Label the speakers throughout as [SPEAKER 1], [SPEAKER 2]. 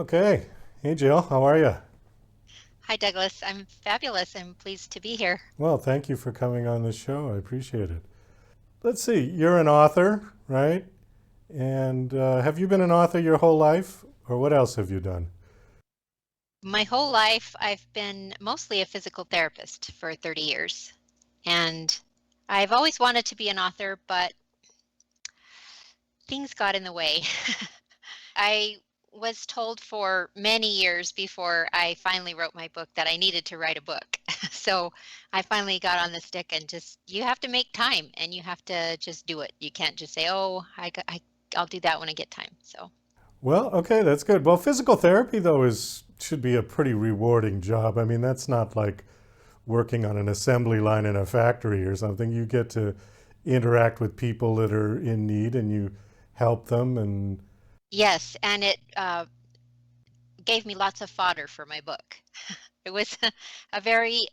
[SPEAKER 1] Okay. Hey, Jill, how are you?
[SPEAKER 2] Hi, Douglas. I'm fabulous. I'm pleased to be here.
[SPEAKER 1] Well, thank you for coming on the show. I appreciate it. Let's see, you're an author, right? And have you been an author your whole life, or what else have you done?
[SPEAKER 2] My whole life, I've been mostly a physical therapist for 30 years. And I've always wanted to be an author, but things got in the way. I was told for many years before I finally wrote my book that I needed to write a book. So I finally got on the stick and just, you have to make time and you have to just do it. You can't just say, oh, I'll do that when I get time. So.
[SPEAKER 1] Well, okay, that's good. Well, physical therapy though is should be a pretty rewarding job. I mean, that's not like working on an assembly line in a factory or something. You get to interact with people that are in need and you help them and
[SPEAKER 2] Yes, and it gave me lots of fodder for my book. It was a very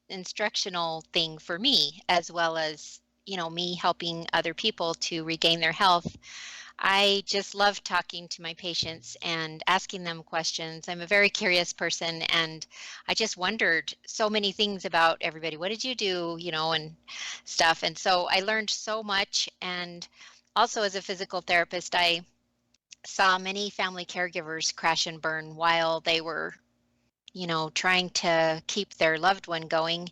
[SPEAKER 2] instructional thing for me, as well as, me helping other people to regain their health. I just love talking to my patients and asking them questions. I'm a very curious person, and I just wondered so many things about everybody. What did you do, and stuff. And so I learned so much. And also, as a physical therapist, I saw many family caregivers crash and burn while they were, trying to keep their loved one going,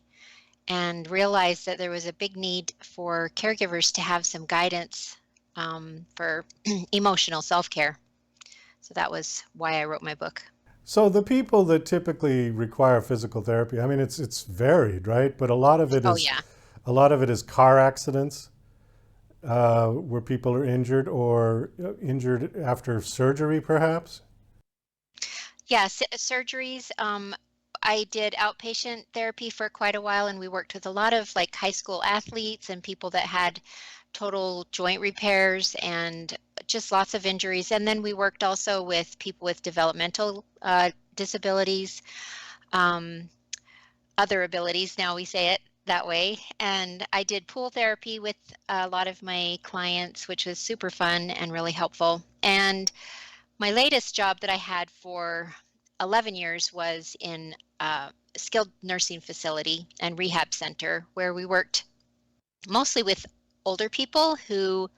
[SPEAKER 2] and realized that there was a big need for caregivers to have some guidance for emotional self-care. So that was why I wrote my book.
[SPEAKER 1] so the people that typically require physical therapy, I mean, it's varied, right? But
[SPEAKER 2] Oh, yeah.
[SPEAKER 1] a lot of it is car accidents where people are injured or injured after surgery, perhaps.
[SPEAKER 2] Yes, surgeries. I did outpatient therapy for quite a while, and we worked with a lot of like high school athletes and people that had total joint repairs and just lots of injuries. And then we worked also with people with developmental disabilities, um, other abilities, now we say it that way. And I did pool therapy with a lot of my clients, which was super fun and really helpful. And my latest job that I had for 11 years was in a skilled nursing facility and rehab center where we worked mostly with older people who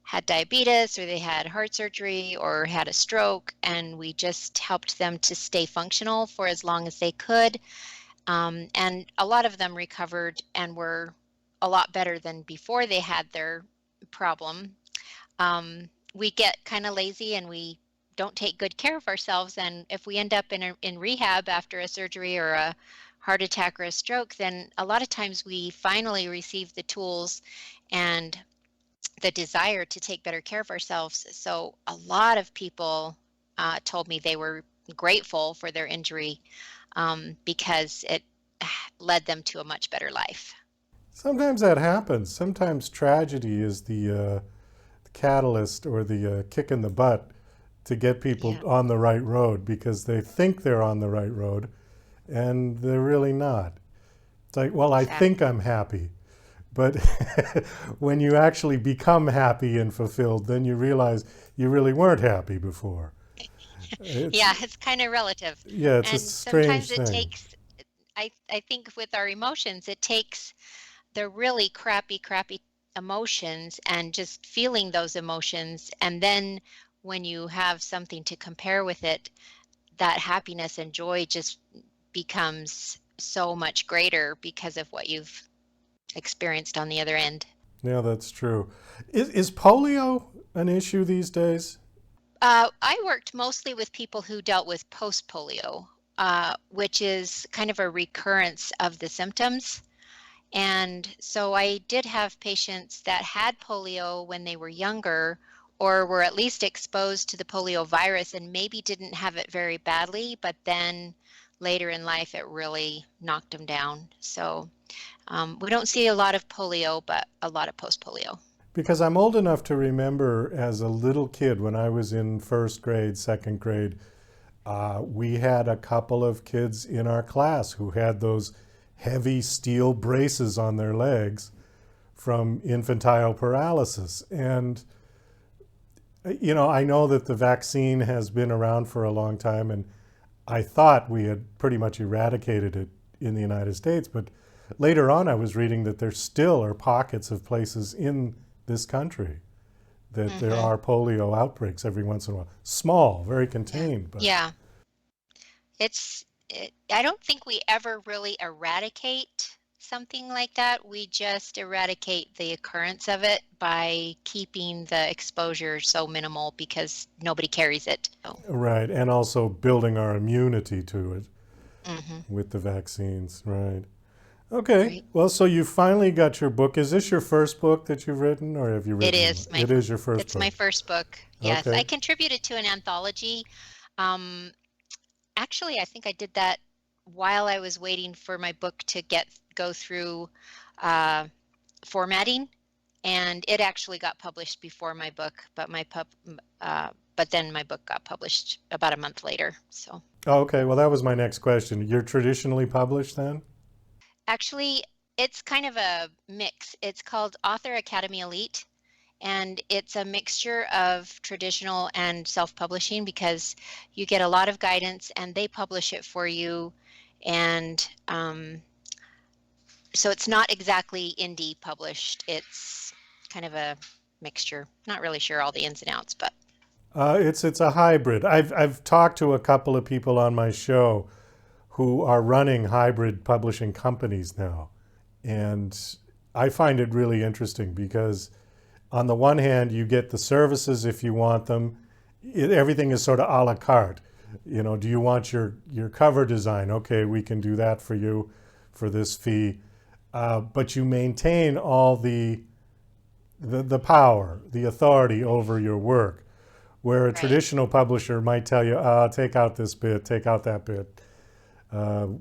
[SPEAKER 2] had diabetes or they had heart surgery or had a stroke, and we just helped them to stay functional for as long as they could. And a lot of them recovered and were a lot better than before they had their problem. We get kind of lazy and we don't take good care of ourselves. And if we end up in rehab after a surgery or a heart attack or a stroke, then a lot of times we finally receive the tools and the desire to take better care of ourselves. So a lot of people told me they were grateful for their injury because it led them to a much better life.
[SPEAKER 1] Sometimes that happens. Sometimes tragedy is the catalyst or the kick in the butt to get people
[SPEAKER 2] Yeah,
[SPEAKER 1] on the right road because they think they're on the right road and they're really not. It's like, well, I think
[SPEAKER 2] exactly.
[SPEAKER 1] I'm happy. But when you actually become happy and fulfilled, then you realize you really weren't happy before. It's
[SPEAKER 2] Yeah, it's kind of relative.
[SPEAKER 1] yeah, it's a
[SPEAKER 2] And sometimes
[SPEAKER 1] strange
[SPEAKER 2] it
[SPEAKER 1] thing.
[SPEAKER 2] takes, I think with our emotions, it takes the really crappy emotions and just feeling those emotions. And then when you have something to compare with it, that happiness and joy just becomes so much greater because of what you've experienced on the other end.
[SPEAKER 1] Yeah, that's true. Is polio an issue these days?
[SPEAKER 2] I worked mostly with people who dealt with post polio, which is kind of a recurrence of the symptoms. And so I did have patients that had polio when they were younger or were at least exposed to the polio virus and maybe didn't have it very badly, but then later in life it really knocked them down. So we don't see a lot of polio, but a lot of post polio.
[SPEAKER 1] Because I'm old enough to remember as a little kid when I was in first grade, second grade, we had a couple of kids in our class who had those heavy steel braces on their legs from infantile paralysis. And I know that the vaccine has been around for a long time, and I thought we had pretty much eradicated it in the United States. But later on, I was reading that there still are pockets of places in this country that there
[SPEAKER 2] Mm-hmm.
[SPEAKER 1] are polio outbreaks every once in a while. Small, very
[SPEAKER 2] Yeah.
[SPEAKER 1] contained, but
[SPEAKER 2] Yeah. I don't think we ever really eradicate something like that. We just eradicate the occurrence of it by keeping the exposure so minimal because nobody carries it. So,
[SPEAKER 1] right. And also building our immunity to it
[SPEAKER 2] hmm
[SPEAKER 1] with the vaccines, right? Okay.
[SPEAKER 2] right.
[SPEAKER 1] Well, so you finally got your book. Is this your first book that you've written, or have you
[SPEAKER 2] It
[SPEAKER 1] written more?
[SPEAKER 2] is
[SPEAKER 1] It is your first
[SPEAKER 2] it's my
[SPEAKER 1] book.
[SPEAKER 2] first book. Yes, I
[SPEAKER 1] Okay.
[SPEAKER 2] contributed to an anthology. Um, Actually, I think I did that while I was waiting for my book to go through uh, formatting, and it actually got published before my book, but then my book got published about a month later. So
[SPEAKER 1] Oh, okay. Well, that was my next question. You're traditionally published then?
[SPEAKER 2] actually, it's kind of a mix. It's called Author Academy Elite, and it's a mixture of traditional and self-publishing because you get a lot of guidance and they publish it for you. And so it's not exactly indie published. It's kind of a mixture. Not really sure all the ins and outs, but
[SPEAKER 1] It's a hybrid. I've talked to a couple of people on my show who are running hybrid publishing companies now, and I find it really interesting because on the one hand, you get the services if you want them. Everything is sort of a la carte. Do you want your cover design? Okay, we can do that for you for this fee. But you maintain all the power, the authority over your work. Where a
[SPEAKER 2] right.
[SPEAKER 1] traditional publisher might tell you, take out this bit, take out that bit.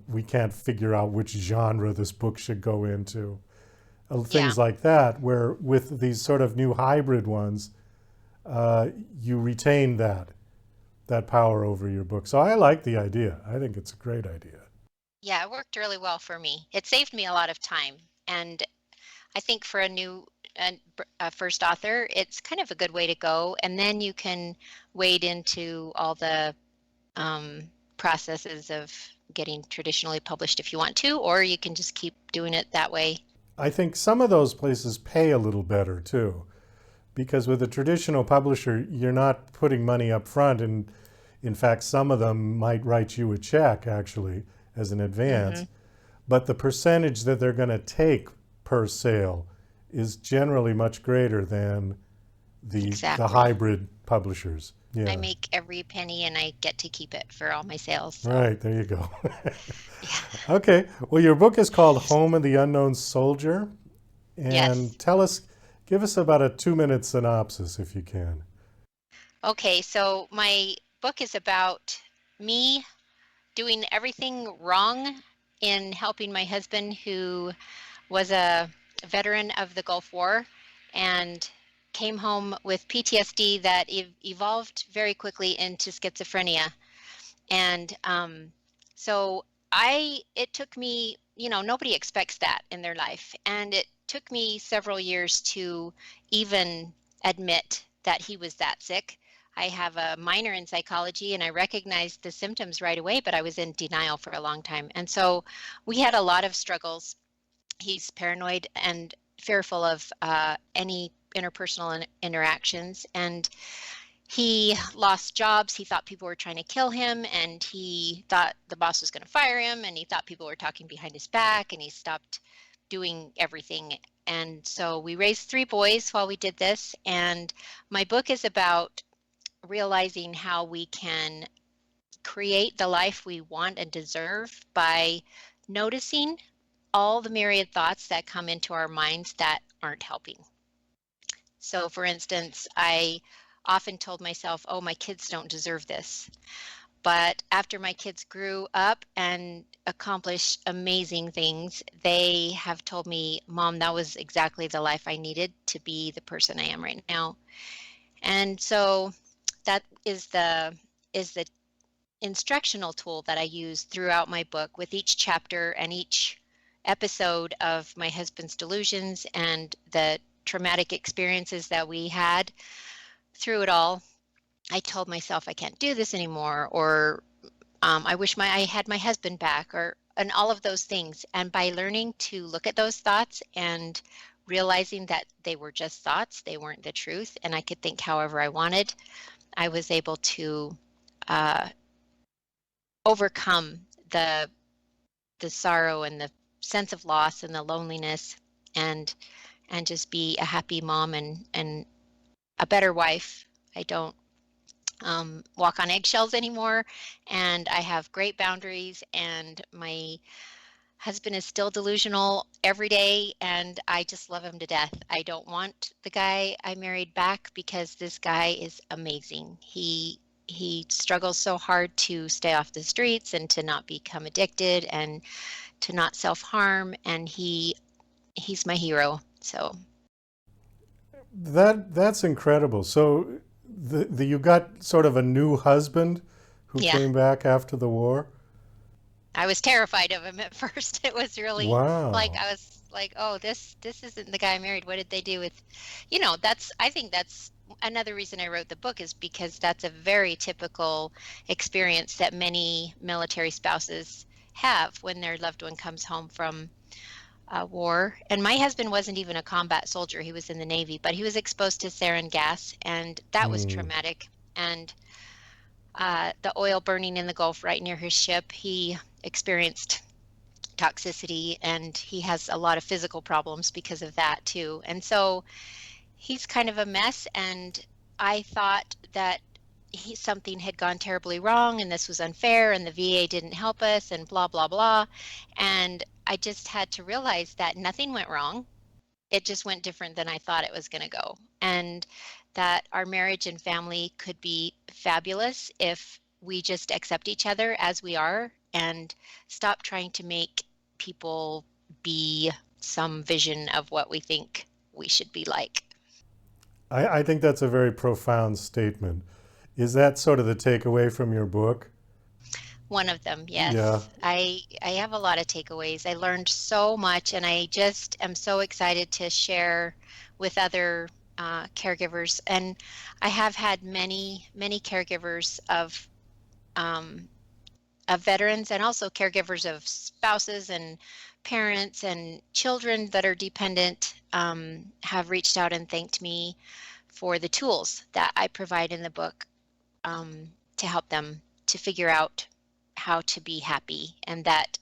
[SPEAKER 1] We can't figure out which genre this book should go into.
[SPEAKER 2] Yeah.
[SPEAKER 1] Things like that, where with these sort of new hybrid ones, you retain that power over your book. So I like the idea. I think it's a great idea.
[SPEAKER 2] Yeah, it worked really well for me. It saved me a lot of time. And I think for a first author, it's kind of a good way to go. And then you can wade into all the processes of getting traditionally published if you want to, or you can just keep doing it that way.
[SPEAKER 1] I think some of those places pay a little better too, because with a traditional publisher, you're not putting money up front, and in fact, some of them might write you a check actually as an
[SPEAKER 2] Hmm
[SPEAKER 1] advance, but the percentage that they're going to take per sale is generally much greater than the
[SPEAKER 2] Exactly.
[SPEAKER 1] hybrid publishers.
[SPEAKER 2] I
[SPEAKER 1] Yeah.
[SPEAKER 2] make every penny and I get to keep it for all my sales. So,
[SPEAKER 1] Right, there you go.
[SPEAKER 2] yeah.
[SPEAKER 1] Okay, well, your book is called Home of the Unknown Soldier.
[SPEAKER 2] Yes.
[SPEAKER 1] And give us about a 2 minute synopsis if you can.
[SPEAKER 2] Okay, so my book is about me doing everything wrong in helping my husband, who was a veteran of the Gulf War and came home with PTSD that evolved very quickly into schizophrenia. And so it took me, nobody expects that in their life. And it took me several years to even admit that he was that sick. I have a minor in psychology and I recognized the symptoms right away, but I was in denial for a long time. And so we had a lot of struggles. He's paranoid and fearful of any interpersonal interactions. And he lost jobs. He thought people were trying to kill him, and he thought the boss was going to fire him, and he thought people were talking behind his back, and he stopped doing everything. And so we raised three boys while we did this. And my book is about realizing how we can create the life we want and deserve by noticing all the myriad thoughts that come into our minds that aren't helping. So, for instance, I often told myself, oh, my kids don't deserve this. But after my kids grew up and accomplished amazing things, they have told me, Mom, that was exactly the life I needed to be the person I am right now. And so that is the instructional tool that I use throughout my book with each chapter and each episode of my husband's delusions and the traumatic experiences that we had through it all, I told myself I can't do this anymore, or I wish I had my husband back, or and all of those things. And by learning to look at those thoughts and realizing that they were just thoughts, they weren't the truth, and I could think however I wanted, I was able to uh, overcome the sorrow and the sense of loss and the loneliness, and just be a happy mom and a better wife. I don't walk on eggshells anymore, and I have great boundaries, and my husband is still delusional every day, and I just love him to death. I don't want the guy I married back because this guy is amazing. He struggles so hard to stay off the streets and to not become addicted and to not self-harm, and he's my hero. So
[SPEAKER 1] That's incredible. So the you got sort of a new husband who
[SPEAKER 2] yeah,
[SPEAKER 1] came back after the war?
[SPEAKER 2] I was terrified of him at first. It was really like
[SPEAKER 1] Wow.
[SPEAKER 2] I was like, "Oh, this isn't the guy I married. What did they do with?" That's I think that's another reason I wrote the book, is because that's a very typical experience that many military spouses have when their loved one comes home from war. And my husband wasn't even a combat soldier. He was in the Navy, but he was exposed to sarin gas, and that was
[SPEAKER 1] Hmm.
[SPEAKER 2] traumatic. And the oil burning in the Gulf right near his ship, he experienced toxicity, and he has a lot of physical problems because of that too. And so he's kind of a mess, and I thought that something had gone terribly wrong and this was unfair and the VA didn't help us and blah blah blah. And I just had to realize that nothing went wrong. It just went different than I thought it was going to go. And that our marriage and family could be fabulous if we just accept each other as we are and stop trying to make people be some vision of what we think we should be like.
[SPEAKER 1] I think that's a very profound statement. Is that sort of the takeaway from your book?
[SPEAKER 2] One of them,
[SPEAKER 1] Yeah.
[SPEAKER 2] yes. I have a lot of takeaways. I learned so much, and I just am so excited to share with other caregivers. And I have had many caregivers um, of veterans, and also caregivers of spouses and parents and children that are dependent, have reached out and thanked me for the tools that I provide in the book, to help them to figure out how to be happy, and that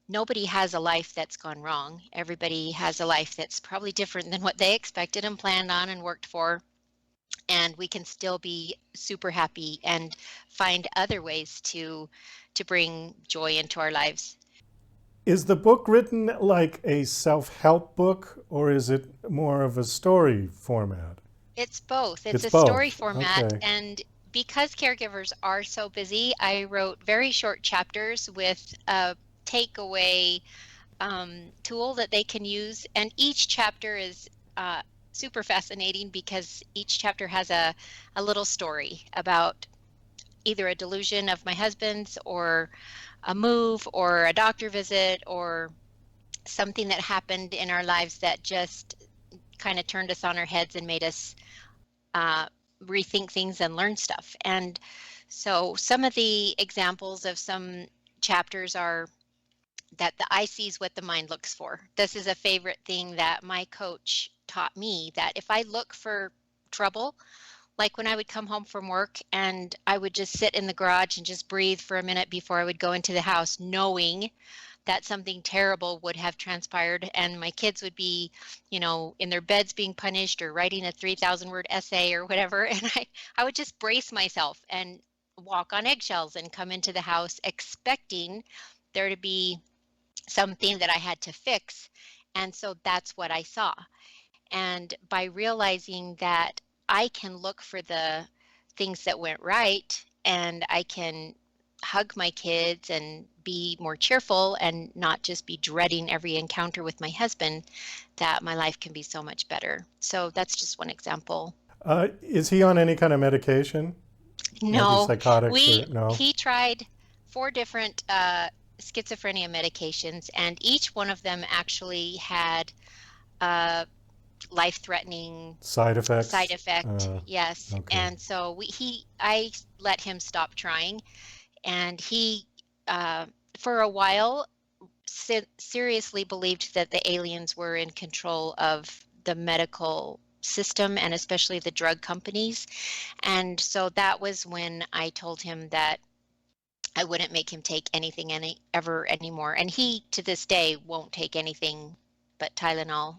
[SPEAKER 2] nobody has a life that's gone wrong. Everybody has a life that's probably different than what they expected and planned on and worked for. And we can still be super happy and find other ways to bring joy into our lives.
[SPEAKER 1] Is the book written like a self-help book or is it more of a story format?
[SPEAKER 2] It's both. It's
[SPEAKER 1] It's
[SPEAKER 2] a story
[SPEAKER 1] both.
[SPEAKER 2] format,
[SPEAKER 1] Okay.
[SPEAKER 2] and because caregivers are so busy, I wrote very short chapters with a takeaway tool that they can use. And each chapter is super fascinating because each chapter has a little story about either a delusion of my husband's, or a move, or a doctor visit, or something that happened in our lives that just kind of turned us on our heads and made us uh, rethink things and learn stuff. And so some of the examples of some chapters are that the eye sees what the mind looks for. This is a favorite thing that my coach taught me, that if I look for trouble, like when I would come home from work and I would just sit in the garage and just breathe for a minute before I would go into the house, knowing that something terrible would have transpired and my kids would be, in their beds being punished or writing a 3,000 word essay or whatever. And I would just brace myself and walk on eggshells and come into the house expecting there to be something that I had to fix. And so that's what I saw. And by realizing that I can look for the things that went right, and I can hug my kids and be more cheerful and not just be dreading every encounter with my husband, that my life can be so much better. So that's just one example.
[SPEAKER 1] Is he on any kind of medication?
[SPEAKER 2] No,
[SPEAKER 1] Antipsychotics
[SPEAKER 2] we
[SPEAKER 1] or no?
[SPEAKER 2] he tried 4 different schizophrenia medications, and each one of them actually had uh, life-threatening
[SPEAKER 1] Side
[SPEAKER 2] side
[SPEAKER 1] effects?
[SPEAKER 2] effect. Yes.
[SPEAKER 1] Okay.
[SPEAKER 2] And so I let him stop trying, and he, uh, for a while, seriously believed that the aliens were in control of the medical system and especially the drug companies. And so that was when I told him that I wouldn't make him take anything ever anymore. And he, to this day, won't take anything but Tylenol.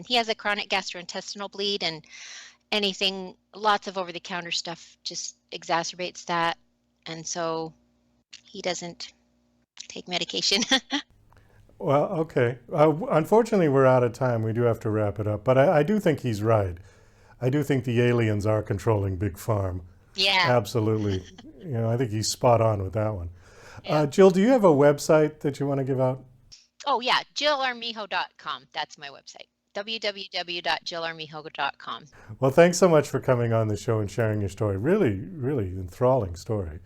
[SPEAKER 2] He has a chronic gastrointestinal bleed, and lots of over-the-counter stuff just exacerbates that. And so he doesn't take medication.
[SPEAKER 1] Well, okay. Unfortunately, we're out of time. We do have to wrap it up. But I do think he's right. I do think the aliens are controlling Big Farm.
[SPEAKER 2] Yeah,
[SPEAKER 1] Absolutely. I think he's spot on with that one.
[SPEAKER 2] yeah.
[SPEAKER 1] Jill, do you have a website that you want to give out?
[SPEAKER 2] Oh, yeah, JillArmijo.com. That's my website. www.jillarmijo.com.
[SPEAKER 1] Well, thanks so much for coming on the show and sharing your story. Really, really enthralling story.